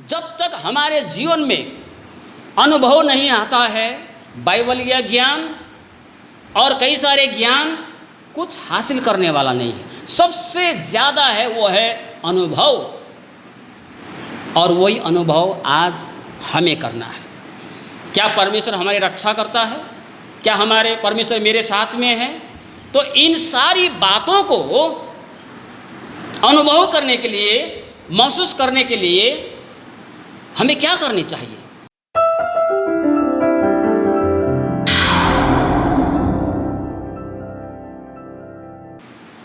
जब तक हमारे जीवन में अनुभव नहीं आता है, बाइबलीय ज्ञान और कई सारे ज्ञान कुछ हासिल करने वाला नहीं है। सबसे ज़्यादा है वो है अनुभव, और वही अनुभव आज हमें करना है। क्या परमेश्वर हमारी रक्षा करता है? क्या हमारे परमेश्वर मेरे साथ में है? तो इन सारी बातों को अनुभव करने के लिए, महसूस करने के लिए हमें क्या करनी चाहिए?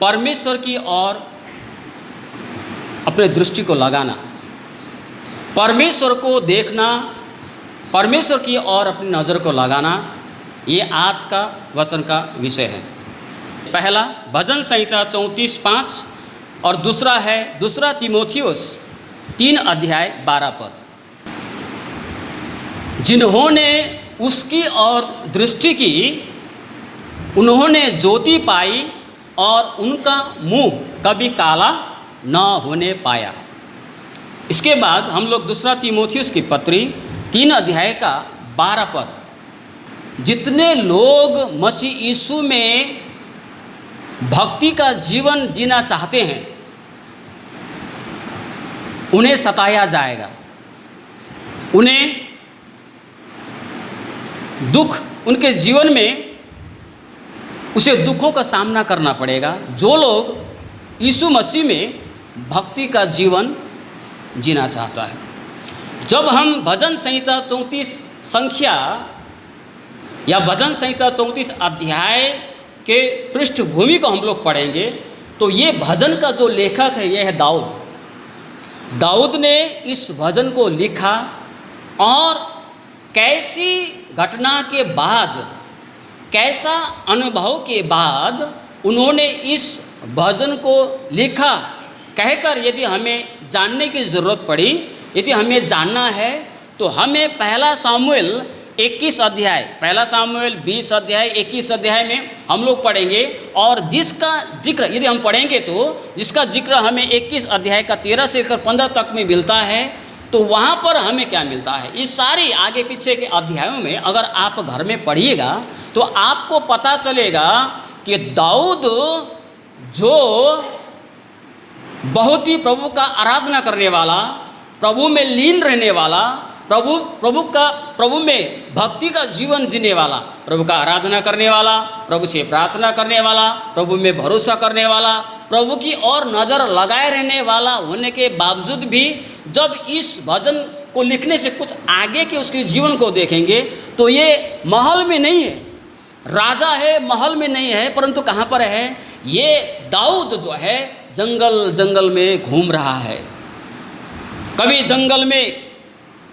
परमेश्वर की ओर अपने दृष्टि को लगाना, परमेश्वर को देखना, परमेश्वर की ओर अपनी नज़र को लगाना, ये आज का वचन का विषय है। पहला भजन संहिता 34:5 और दूसरा है 2 तीमुथियुस 3:12। जिन्होंने उसकी ओर दृष्टि की, उन्होंने ज्योति पाई और उनका मुंह कभी काला न होने पाया। इसके बाद हम लोग 2 तीमुथियुस की पत्री 3:12। जितने लोग मसीह यीशु में भक्ति का जीवन जीना चाहते हैं, उन्हें सताया जाएगा, उन्हें दुख, उनके जीवन में उसे दुखों का सामना करना पड़ेगा। जो लोग यीशु मसीह में भक्ति का जीवन जीना चाहता है। जब हम भजन संहिता 34 संख्या या भजन संहिता 34 अध्याय के पृष्ठभूमि को हम लोग पढ़ेंगे, तो ये भजन का जो लेखक है यह है दाऊद। दाऊद ने इस भजन को लिखा और कैसी घटना के बाद, कैसा अनुभव के बाद उन्होंने इस भजन को लिखा, कहकर यदि हमें जानने की ज़रूरत पड़ी, यदि हमें जानना है तो हमें पहला सामुएल 21 अध्याय, पहला सामुएल 20 अध्याय 21 अध्याय में हम लोग पढ़ेंगे। और जिसका जिक्र यदि हम पढ़ेंगे तो जिसका जिक्र हमें 21 अध्याय का 13 से लेकर 15 तक में मिलता है, तो वहाँ पर हमें क्या मिलता है? इस सारी आगे पीछे के अध्यायों में अगर आप घर में पढ़िएगा तो आपको पता चलेगा कि दाऊद जो बहुत ही प्रभु का आराधना करने वाला, प्रभु में लीन रहने वाला, प्रभु में भक्ति का जीवन जीने वाला, प्रभु का आराधना करने वाला, प्रभु से प्रार्थना करने वाला, प्रभु में भरोसा करने वाला, प्रभु की ओर नज़र लगाए रहने वाला होने के बावजूद भी जब इस भजन को लिखने से कुछ आगे के उसके जीवन को देखेंगे तो ये महल में नहीं है, राजा है, महल में नहीं है, परंतु कहाँ पर है? ये दाऊद जो है जंगल में घूम रहा है। कभी जंगल में,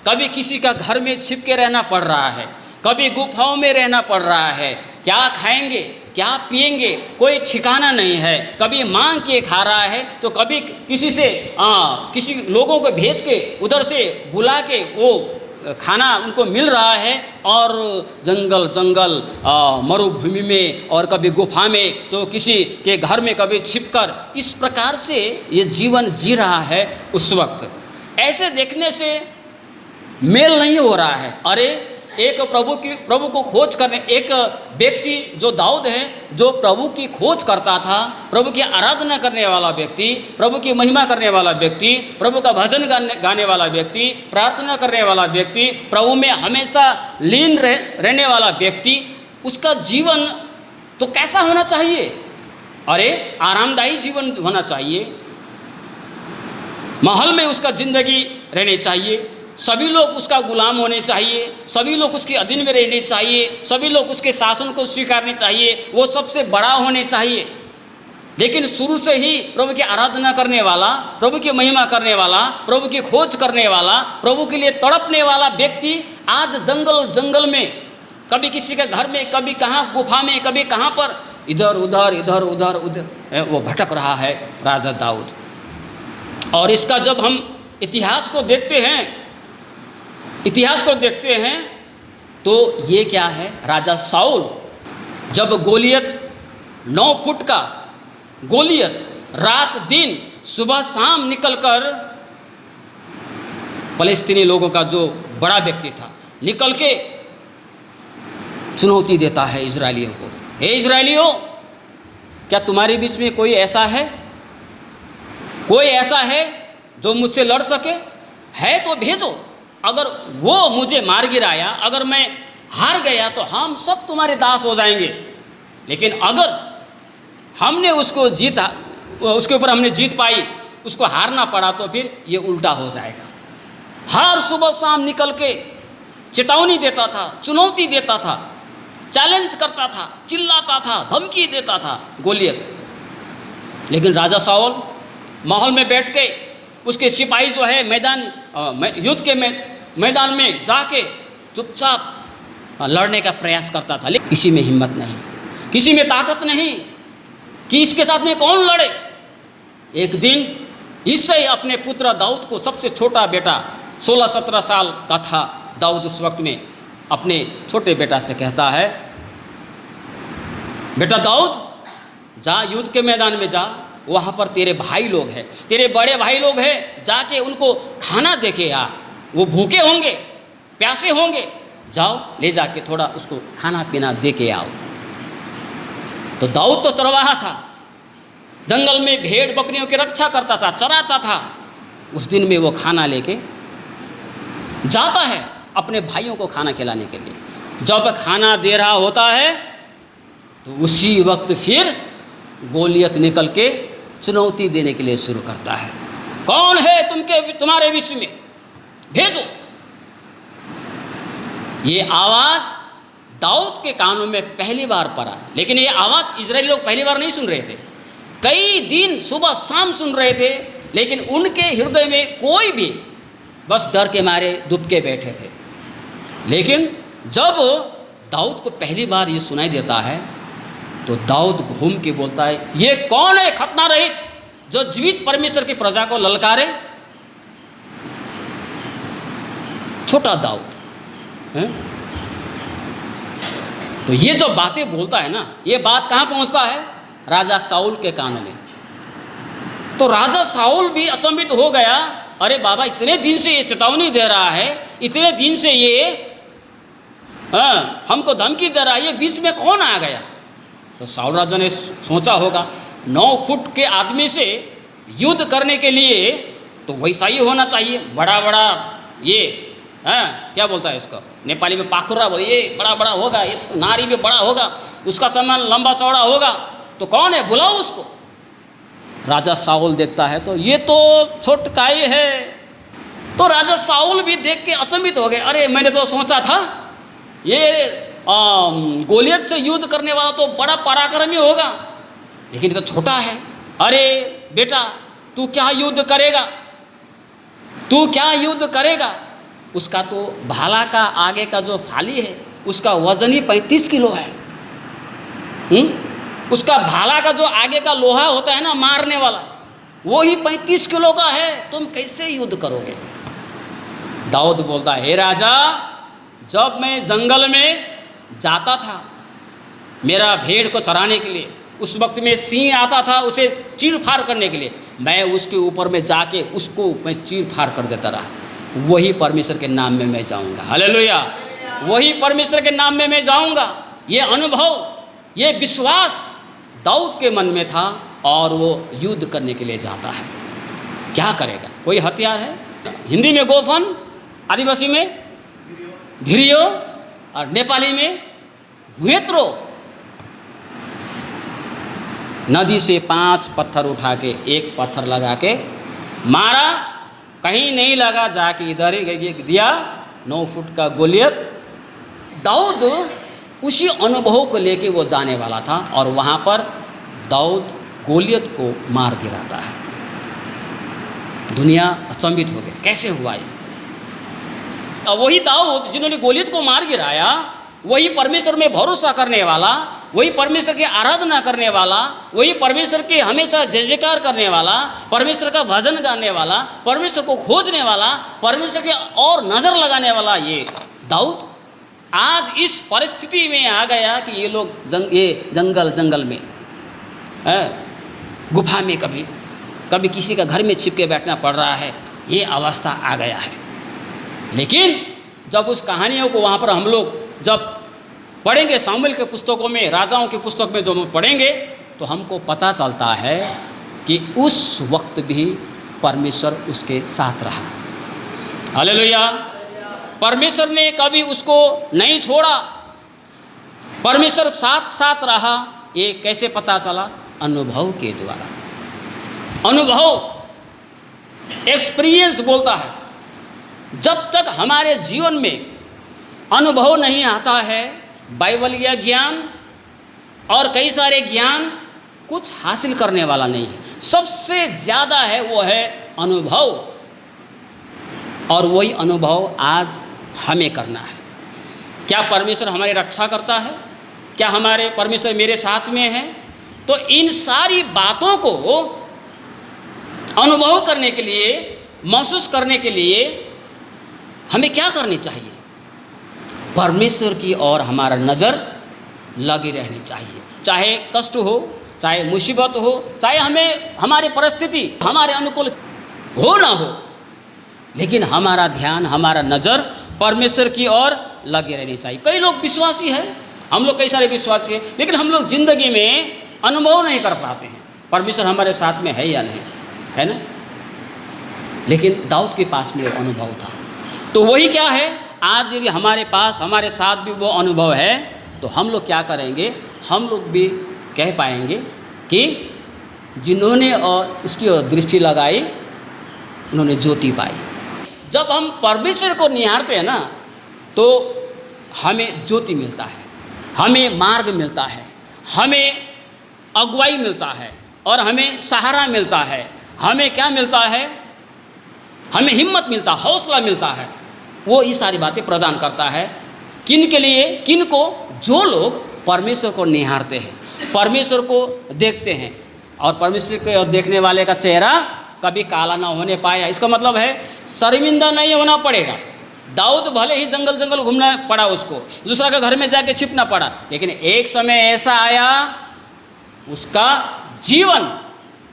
कभी किसी का घर में छिप के रहना पड़ रहा है, कभी गुफाओं में रहना पड़ रहा है। क्या खाएंगे, क्या पिएंगे, कोई ठिकाना नहीं है। कभी मांग के खा रहा है तो कभी किसी से किसी लोगों को भेज के उधर से बुला के वो खाना उनको मिल रहा है। और जंगल मरुभूमि में और कभी गुफा में तो किसी के घर में कभी छिपकर, इस प्रकार से ये जीवन जी रहा है। उस वक्त ऐसे देखने से मेल नहीं हो रहा है। अरे एक प्रभु को खोज करने, एक व्यक्ति जो दाऊद है, जो प्रभु की खोज करता था, प्रभु की आराधना करने वाला व्यक्ति, प्रभु की महिमा करने वाला व्यक्ति, प्रभु का भजन गाने वाला व्यक्ति, प्रार्थना करने वाला व्यक्ति, प्रभु में हमेशा लीन रहने वाला व्यक्ति, उसका जीवन तो कैसा होना चाहिए? अरे आरामदायी जीवन होना चाहिए। महल में उसका जिंदगी रहनी चाहिए, सभी लोग उसका गुलाम होने चाहिए, सभी लोग उसके अधीन में रहने चाहिए, सभी लोग उसके शासन को स्वीकारने चाहिए, वो सबसे बड़ा होने चाहिए। लेकिन शुरू से ही प्रभु की आराधना करने वाला, प्रभु की महिमा करने वाला, प्रभु की खोज करने वाला, प्रभु के लिए तड़पने वाला व्यक्ति आज जंगल में, कभी किसी के घर में, कभी कहाँ गुफा में, कभी कहाँ पर, इधर उधर वो भटक रहा है राजा दाऊद। और इसका जब हम इतिहास को देखते हैं तो ये क्या है? राजा साउल जब गोलियत 9 फुट का गोलियत रात दिन सुबह शाम निकलकर फ़लस्तीनी लोगों का जो बड़ा व्यक्ति था, निकल के चुनौती देता है इजरायलियों को। हे इजरायलियों, क्या तुम्हारे बीच में कोई ऐसा है, कोई ऐसा है जो मुझसे लड़ सके? है तो भेजो। अगर वो मुझे मार गिराया, अगर मैं हार गया तो हम सब तुम्हारे दास हो जाएंगे। लेकिन अगर हमने उसको जीता, उसके ऊपर हमने जीत पाई, उसको हारना पड़ा, तो फिर ये उल्टा हो जाएगा। हर सुबह शाम निकल के चेतावनी देता था, चुनौती देता था, चैलेंज करता था, चिल्लाता था, धमकी देता था गोलियत। लेकिन राजा शाऊल महल में बैठ के, उसके सिपाही जो है युद्ध के मैदान में जाके चुपचाप लड़ने का प्रयास करता था। लेकिन किसी में हिम्मत नहीं, किसी में ताकत नहीं कि इसके साथ में कौन लड़े। एक दिन इससे अपने पुत्र दाऊद को, सबसे छोटा बेटा 16-17 साल का था दाऊद उस वक्त में, अपने छोटे बेटा से कहता है, बेटा दाऊद, जा युद्ध के मैदान में जा, वहाँ पर तेरे भाई लोग हैं, तेरे बड़े भाई लोग हैं, जाके उनको खाना दे के आ। वो भूखे होंगे, प्यासे होंगे, जाओ ले जाके थोड़ा उसको खाना पीना दे के आओ। तो दाऊद तो चरवाहा था, जंगल में भेड़ बकरियों की रक्षा करता था, चराता था। उस दिन में वो खाना लेके जाता है अपने भाइयों को खाना खिलाने के लिए। जब खाना दे रहा होता है तो उसी वक्त फिर गोलियत निकल के चुनौती देने के लिए शुरू करता है, कौन है तुम्हारे विषय में, भेजो। ये आवाज़ दाऊद के कानों में पहली बार पड़ा, लेकिन ये आवाज़ इजरायली लोग पहली बार नहीं सुन रहे थे, कई दिन सुबह शाम सुन रहे थे। लेकिन उनके हृदय में कोई भी बस डर के मारे दुबके बैठे थे। लेकिन जब दाऊद को पहली बार ये सुनाई देता है तो दाऊद घूम के बोलता है, ये कौन है खतना रहित जो जीवित परमेश्वर की प्रजा को ललकारे? छोटा दाऊद है? तो ये जो बातें बोलता है ना, ये बात कहाँ पहुँचता है? राजा शाऊल के कानों में। तो राजा शाऊल भी अचंभित हो गया, अरे बाबा, इतने दिन से ये चेतावनी दे रहा है, इतने दिन से ये हमको धमकी दे रहा है, ये बीच में कौन आ गया? तो शाऊल राजा ने सोचा होगा, 9 फुट के आदमी से युद्ध करने के लिए तो वैसा ही होना चाहिए, बड़ा बड़ा, ये क्या बोलता है इसको नेपाली में, पाखुरा बोल, ये बड़ा बड़ा होगा, ये नारी भी बड़ा होगा, उसका सामान लंबा चौड़ा होगा, तो कौन है, बुलाओ उसको। राजा शाऊल देखता है तो ये तो छोटकाई है। तो राजा शाऊल भी देख के अचंभित हो गए, अरे मैंने तो सोचा था ये गोलियत से युद्ध करने वाला तो बड़ा पराक्रमी होगा, लेकिन तो छोटा है। अरे बेटा, तू क्या युद्ध करेगा, तू क्या युद्ध करेगा? उसका तो भाला का आगे का जो फाली है उसका वजन ही 35 किलो है। उसका भाला का जो आगे का लोहा होता है ना मारने वाला, वो ही 35 किलो का है, तुम कैसे युद्ध करोगे? दाऊद बोलता है, हे राजा, जब मैं जंगल में जाता था मेरा भेड़ को चराने के लिए, उस वक्त में सिंह आता था उसे चीर फाड़ करने के लिए, मैं उसके ऊपर में जाके उसको मैं चीर फाड़ कर देता रहा। वही परमेश्वर के नाम में मैं जाऊंगा। हालेलुया, वही परमेश्वर के नाम में मैं जाऊंगा। ये अनुभव, ये विश्वास दाऊद के मन में था और वो युद्ध करने के लिए जाता है। क्या करेगा? कोई हथियार है? हिंदी में गोफन, आदिवासी में भिरियो और नेपाली में भुएत्रो। नदी से 5 पत्थर उठा के, एक पत्थर लगा के मारा, कहीं नहीं लगा, जाके इधर ही दिया 9 फुट का गोलियत। दाऊद उसी अनुभव को लेके वो जाने वाला था और वहाँ पर दाऊद गोलियत को मार गिराता है। दुनिया अचंभित हो गई, कैसे हुआ ये? वही दाऊद जिन्होंने गोलियत को मार गिराया, वही परमेश्वर में भरोसा करने वाला, वही परमेश्वर की आराधना करने वाला, वही परमेश्वर के हमेशा जय जयकार करने वाला, परमेश्वर का भजन गाने वाला, परमेश्वर को खोजने वाला, परमेश्वर के और नज़र लगाने वाला ये दाऊद आज इस परिस्थिति में आ गया कि ये लोग जंगल में गुफा में कभी किसी का घर में छिप के बैठना पड़ रहा है। ये अवस्था आ गया है। लेकिन जब उस कहानियों को वहाँ पर हम लोग जब पढ़ेंगे, सामुएल के पुस्तकों में, राजाओं की पुस्तक में जो हम पढ़ेंगे, तो हमको पता चलता है कि उस वक्त भी परमेश्वर उसके साथ रहा। हालेलुया। परमेश्वर ने कभी उसको नहीं छोड़ा, परमेश्वर साथ साथ रहा। ये कैसे पता चला? अनुभव के द्वारा। अनुभव, एक्सपीरियंस बोलता है। जब तक हमारे जीवन में अनुभव नहीं आता है, बाइबलीय ज्ञान और कई सारे ज्ञान कुछ हासिल करने वाला नहीं है। सबसे ज़्यादा है वो है अनुभव, और वही अनुभव आज हमें करना है। क्या परमेश्वर हमारी रक्षा करता है? क्या हमारे परमेश्वर मेरे साथ में है? तो इन सारी बातों को अनुभव करने के लिए, महसूस करने के लिए हमें क्या करनी चाहिए? परमेश्वर की ओर हमारा नज़र लगी रहनी चाहिए। चाहे कष्ट हो, चाहे मुसीबत हो, चाहे हमें हमारी परिस्थिति हमारे अनुकूल हो ना हो, लेकिन हमारा ध्यान, हमारा नज़र परमेश्वर की ओर लगी रहनी चाहिए। कई लोग विश्वासी हैं, हम लोग कई सारे विश्वासी हैं, लेकिन हम लोग ज़िंदगी में अनुभव नहीं कर पाते हैं परमेश्वर हमारे साथ में है या नहीं, है ना। लेकिन दाऊद के पास में वो अनुभव था। तो वही क्या है, आज यदि हमारे पास, हमारे साथ भी वो अनुभव है, तो हम लोग क्या करेंगे? हम लोग भी कह पाएंगे कि जिन्होंने उसकी ओर दृष्टि लगाई उन्होंने ज्योति पाई। जब हम परमेश्वर को निहारते हैं ना, तो हमें ज्योति मिलता है, हमें मार्ग मिलता है, हमें अगुवाई मिलता है, और हमें सहारा मिलता है। हमें क्या मिलता है? हमें हिम्मत मिलता, हौसला मिलता है। वो ये सारी बातें प्रदान करता है। किन के लिए? किन को? जो लोग परमेश्वर को निहारते हैं, परमेश्वर को देखते हैं, और परमेश्वर को और देखने वाले का चेहरा कभी काला ना होने पाया। इसका मतलब है शर्मिंदा नहीं होना पड़ेगा। दाऊद भले ही जंगल जंगल घूमना पड़ा उसको, दूसरा के घर में जाके छिपना पड़ा, लेकिन एक समय ऐसा आया, उसका जीवन,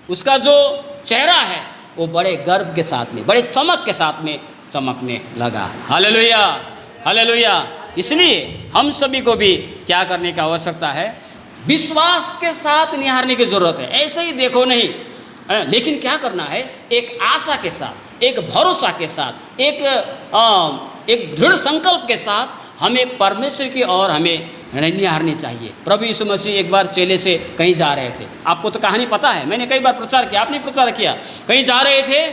उसका जो चेहरा है वो बड़े गर्व के साथ में, बड़े चमक के साथ में चमकने लगा। Hallelujah, hallelujah. इसलिए हम सभी को भी क्या करने की आवश्यकता है? विश्वास के साथ निहारने की जरूरत है। ऐसे ही देखो नहीं, लेकिन क्या करना है? एक आशा के साथ, एक भरोसा के साथ, एक दृढ़ संकल्प के साथ हमें परमेश्वर की ओर हमें निहारनी चाहिए। प्रभु यीशु मसीह एक बार चेले से कहीं जा रहे थे। आपको तो कहानी पता है, मैंने कई बार प्रचार किया, आपने प्रचार किया। कहीं जा रहे थे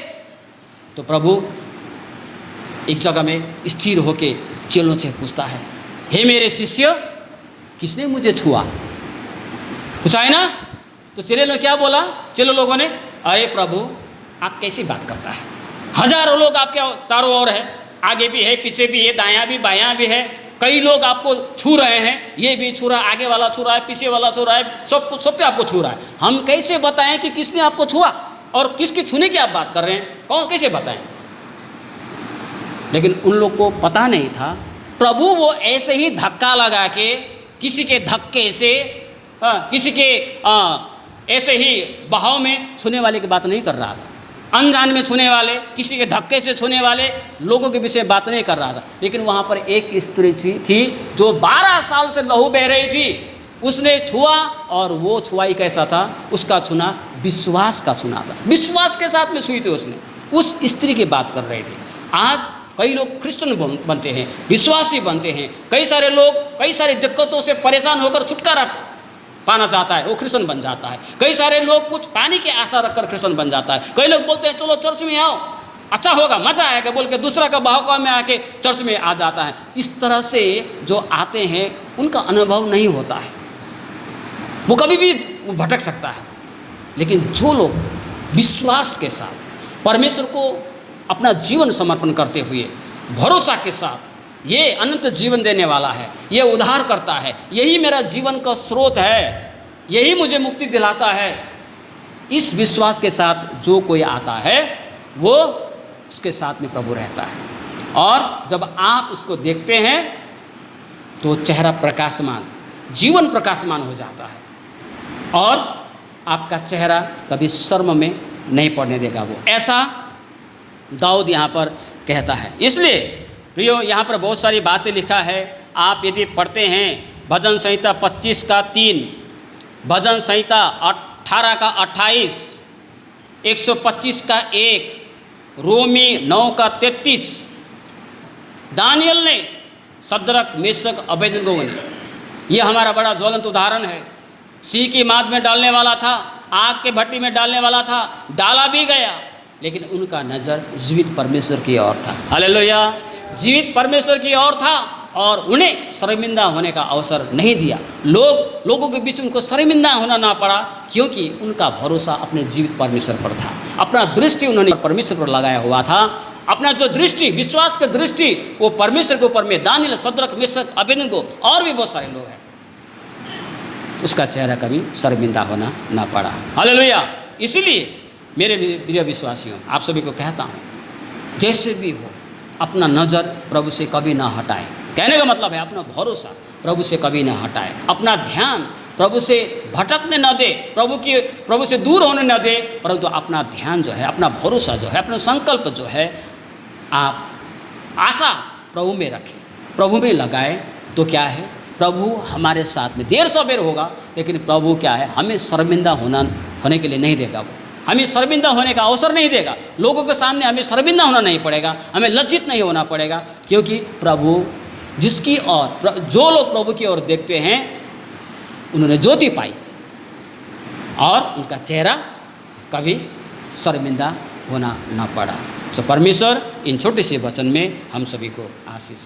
तो प्रभु एक जगह में स्थिर होके चेलों से पूछता है, हे मेरे शिष्य, किसने मुझे छुआ? पूछा है ना? तो चेले ने क्या बोला? चेलों लोगों ने, अरे प्रभु आप कैसी बात करता है? हजारों लोग आपके चारों ओर है, आगे भी है, पीछे भी है, दायां भी बायां भी है, कई लोग आपको छू रहे हैं, ये भी छू रहा है, आगे वाला छू रहा है, पीछे वाला छू रहा है, सब कुछ सबके आपको छू रहा है। हम कैसे बताएं कि किसने आपको छुआ और किसके छूने की आप बात कर रहे हैं? कौन, कैसे बताएं? लेकिन उन लोग को पता नहीं था। प्रभु वो ऐसे ही धक्का लगा के, किसी के धक्के से, किसी के ऐसे ही बहाव में छूने वाले की बात नहीं कर रहा था। अनजान में छूने वाले, किसी के धक्के से छूने वाले लोगों के विषय बात नहीं कर रहा था। लेकिन वहाँ पर एक स्त्री थी जो 12 साल से लहू बह रही थी, उसने छुआ, और वो छुआई कैसा था? उसका छूना विश्वास का छूना था, विश्वास के साथ में छुई थी उसने। उस स्त्री की बात कर रहे थे। आज कई लोग क्रिश्चियन बनते हैं, विश्वासी बनते हैं। कई सारे लोग कई सारी दिक्कतों से परेशान होकर छुटकारा पाना चाहता है, वो क्रिश्चियन बन जाता है। कई सारे लोग कुछ पाने की आशा रखकर क्रिश्चियन बन जाता है। कई लोग बोलते हैं चलो चर्च में आओ, अच्छा होगा, मजा आएगा, बोल के दूसरा का बहकाव में आके चर्च में आ जाता है। इस तरह से जो आते हैं उनका अनुभव नहीं होता है, वो कभी भी भटक सकता है। लेकिन जो लोग विश्वास के साथ परमेश्वर को अपना जीवन समर्पण करते हुए, भरोसा के साथ, ये अनंत जीवन देने वाला है, ये उद्धार करता है, यही मेरा जीवन का स्रोत है, यही मुझे मुक्ति दिलाता है, इस विश्वास के साथ जो कोई आता है वो उसके साथ में प्रभु रहता है। और जब आप उसको देखते हैं तो चेहरा प्रकाशमान, जीवन प्रकाशमान हो जाता है, और आपका चेहरा कभी शर्म में नहीं पड़ने देगा वो। ऐसा दाऊद यहाँ पर कहता है। इसलिए प्रियो, यहाँ पर बहुत सारी बातें लिखा है। आप यदि पढ़ते हैं भजन संहिता 25 का 3, भजन संहिता 18 का 28, 125 का 1, रोमी 9 का 33, दानियल ने, सद्रक मेशक अबेदनगो ने, ये हमारा बड़ा ज्वलंत उदाहरण है। सी की माद में डालने वाला था, आग के भट्टी में डालने वाला था, डाला भी गया, लेकिन उनका नज़र जीवित परमेश्वर की ओर था। हालेलुया, जीवित परमेश्वर की ओर था और उन्हें शर्मिंदा होने का अवसर नहीं दिया। लोगों के बीच उनको शर्मिंदा होना ना पड़ा, क्योंकि उनका भरोसा अपने जीवित परमेश्वर पर था। अपना दृष्टि उन्होंने परमेश्वर पर लगाया हुआ था। अपना जो दृष्टि, विश्वास की दृष्टि, वो परमेश्वर के ऊपर में। दानियल, सद्रक, मेशक, अबेदनगो और भी बहुत सारे लोग हैं, उसका चेहरा कभी शर्मिंदा होना ना पड़ा। हालेलुया। इसीलिए मेरे प्रिय विश्वासियों, आप सभी को कहता हूँ, जैसे भी हो अपना नज़र प्रभु से कभी ना हटाएं। कहने का मतलब है अपना भरोसा प्रभु से कभी ना हटाएं, अपना ध्यान प्रभु से भटकने न दे, प्रभु से दूर होने न दे, परंतु अपना ध्यान जो है, अपना भरोसा जो है, अपना संकल्प जो है, आप आशा प्रभु में रखें, प्रभु में लगाएं। तो क्या है, प्रभु हमारे साथ में देर सवेर होगा, लेकिन प्रभु क्या है, हमें शर्मिंदा होने के लिए नहीं देगा। वो हमें शर्मिंदा होने का अवसर नहीं देगा। लोगों के सामने हमें शर्मिंदा होना नहीं पड़ेगा, हमें लज्जित नहीं होना पड़ेगा, क्योंकि प्रभु जिसकी ओर, जो लोग प्रभु की ओर देखते हैं, उन्होंने ज्योति पाई और उनका चेहरा कभी शर्मिंदा होना ना पड़ा। तो परमेश्वर इन छोटे से वचन में हम सभी को आशीष